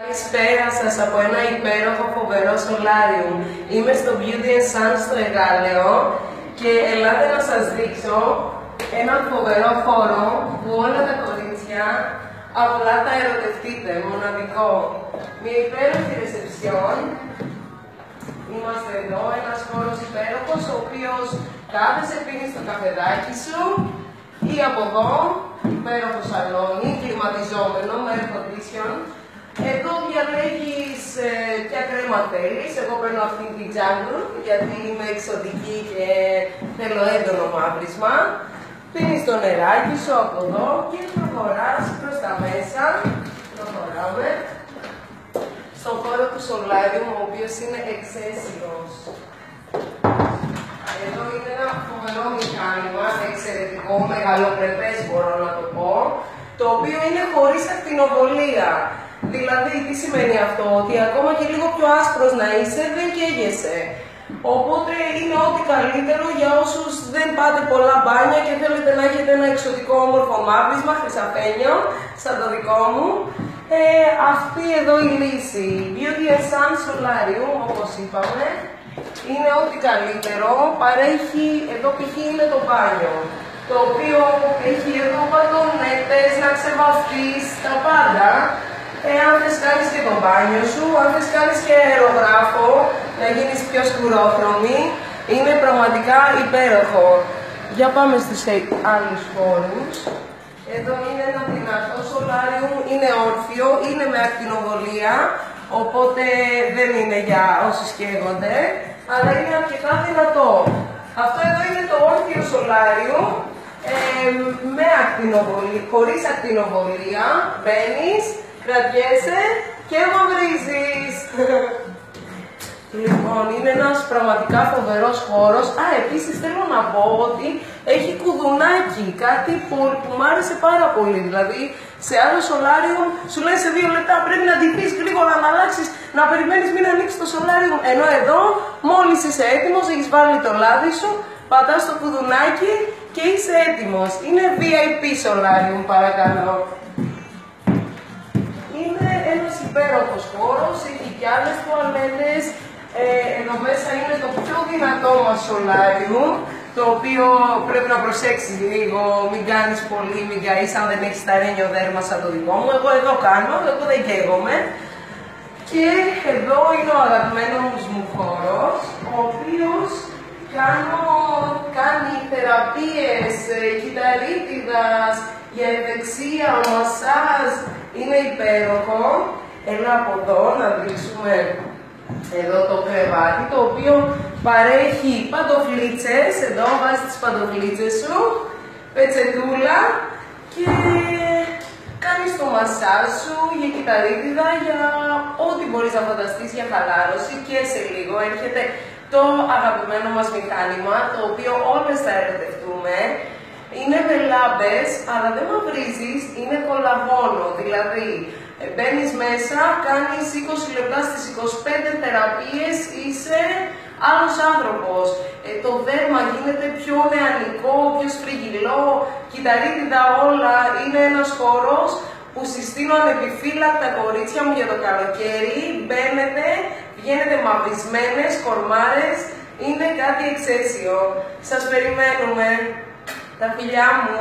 Καλησπέρα σας από ένα υπέροχο φοβερό σολάριουμ. Είμαι στο Beauty & Sun στο Εγάλεο και ελάτε να σας δείξω έναν φοβερό χώρο που όλα τα κορίτσια απλά θα ερωτευτείτε, μοναδικό. Μια υπέροχη ρεσεψιόν. Είμαστε εδώ, ένας χώρος υπέροχος, ο οποίος κάθεσαι, πίνεις το καφεδάκι σου ή από εδώ, υπέροχο σαλόνι, κλιματιζόμενο με air condition. Εδώ διαλέγεις ποια κρέμα θέλεις. Εγώ παίρνω αυτήν την Jungle γιατί είμαι εξωτική και θέλω έντονο μαύρισμα. Πίνεις το νεράκι σου από εδώ και προχωράς προς τα μέσα. Προχωράμε στον χώρο του σολάριου, ο οποίος είναι εξαίσιος. Εδώ είναι ένα φοβερό μηχάνημα, εξαιρετικό, μεγαλοπρεπές μπορώ να το πω, το οποίο είναι χωρίς ακτινοβολία. Δηλαδή, τι σημαίνει αυτό, ότι ακόμα και λίγο πιο άσπρος να είσαι, δεν καίγεσαι. Οπότε είναι ό,τι καλύτερο για όσους δεν πάτε πολλά μπάνια και θέλετε να έχετε ένα εξωτικό όμορφο μαύρισμα, χρυσαφένιο, σαν το δικό μου. Αυτή εδώ η λύση, Beauty & Sun Solarium, όπως είπαμε, είναι ό,τι καλύτερο. Παρέχει, εδώ π.χ. είναι το μπάνιο, το οποίο έχει εδώ πατονέτες, να ξεβαφείς, τα πάντα. Αν θες κάνεις και το μπάνιο σου, αν θες κάνεις και αερογράφο, να γίνεις πιο σκουρόχρωμη, είναι πραγματικά υπέροχο. Για πάμε στους άλλους χώρους. Εδώ είναι ένα δυνατό σολάριουμ, είναι όρθιο, είναι με ακτινοβολία, οπότε δεν είναι για όσους καίγονται, αλλά είναι αρκετά δυνατό. Αυτό εδώ είναι το όρθιο σολάριουμ, με ακτινοβολία, χωρίς ακτινοβολία, μπαίνεις, κρατιέσαι και μαυρίζεις. Λοιπόν, είναι ένας πραγματικά φοβερός χώρος. Επίσης θέλω να πω ότι έχει κουδουνάκι, κάτι που μου άρεσε πάρα πολύ. Δηλαδή, σε άλλο σολάριο σου λέει σε 2 λεπτά πρέπει να ντυθείς γρήγορα, να αλλάξεις, να περιμένεις, μην ανοίξεις το σολάριο. Ενώ εδώ, μόλις είσαι έτοιμος, έχεις βάλει το λάδι σου, πατάς το κουδουνάκι και είσαι έτοιμος. Είναι VIP σολάριο, παρακαλώ. Είναι ένας υπέροχος χώρος, έχει και άλλες τουαλέτες. Εδώ μέσα είναι το πιο δυνατό μας σολάριο, το οποίο πρέπει να προσέξεις λίγο, μην κάνεις πολύ, μην καείς αν δεν έχεις ταρένιο δέρμα σαν το δικό μου. Εγώ εδώ κάνω, εγώ δεν καίγομαι. Και εδώ είναι ο αγαπημένος μου χώρος, ο οποίος κάνει θεραπείες κυταρίτιδας, για ευεξία, μασάζ, είναι υπέροχο. Έλα από εδώ να βρίσκουμε εδώ το κρεβάτι, το οποίο παρέχει παντοφλίτσες, εδώ βάζεις τις παντοφλίτσες σου, πετσετούλα και κάνεις το μασάζ σου για κυταρίτιδα, για ό,τι μπορείς να φανταστείς για χαλάρωση και σε λίγο έρχεται το αγαπημένο μας μηχάνημα, το οποίο όλες θα ερωτευτούμε. Είναι με λάμπες, αλλά δεν μαυρίζεις, είναι κολαγόνο, δηλαδή μπαίνεις μέσα, κάνεις 20 λεπτά στις 25 θεραπείες, είσαι άλλος άνθρωπος. Το δέρμα γίνεται πιο νεανικό, πιο σφριγγυλό, κυταρίτιδα όλα. Είναι ένας χώρος που συστήνω ανεπιφύλακτα κορίτσια μου για το καλοκαίρι. Μπαίνετε, βγαίνετε μαυρισμένες, κορμάρες, είναι κάτι εξαίσιο. Σας περιμένουμε. Τα φιλιά μου.